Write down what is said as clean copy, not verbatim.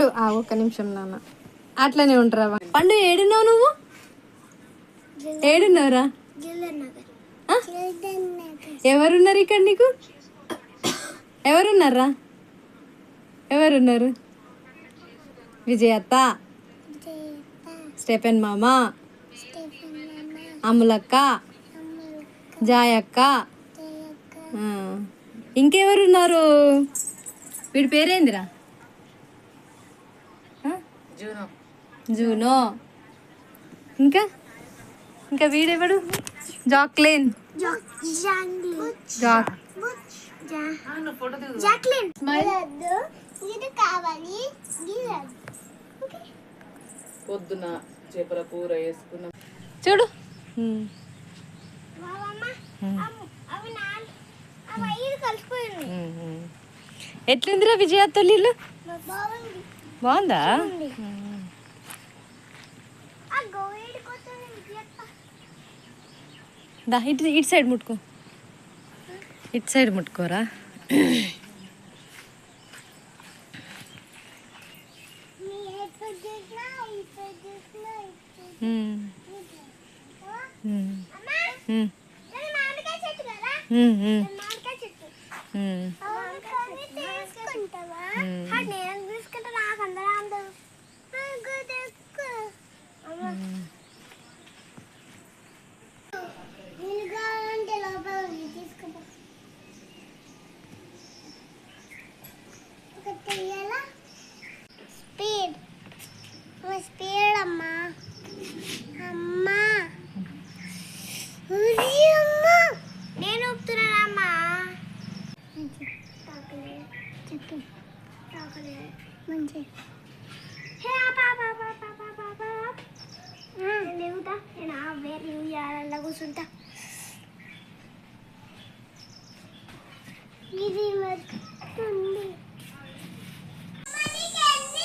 పండు ఒక్క నిమిషం నాన్న, అట్లనే ఉంటారా? పండు ఏడున్నావు నువ్వు? ఏడున్నావురా? ఎవరున్నారు ఇక్కడ నీకు? ఎవరున్నారా? ఎవరున్నారు? విజయత్త, స్టెఫెన్ మామ, అమ్ములక్క, జాయక్క, ఇంకెవరున్నారు? వీడి పేరేందిరా? జూనో. ఇంకా ఇంకా వీడెవడు? జాక్లిన్. పొద్దున చేపల కూర వేసుకున్నాం చూడు. ఎట్లుందిరా విజయత్త నీళ్ళు? బాగుందా? దా ఇటు సైడ్ ముట్టుకో, ఇటు సైడ్ ముట్టుకోరా. స్పీడ్ అమ్మా. అమ్మా నేను ఊపుతున్నానమ్మా. లేవుతా నేను వేరే ఉయ్యాలల్లో కూర్చుంటా. ఇది వస్తుంది. మంచిగా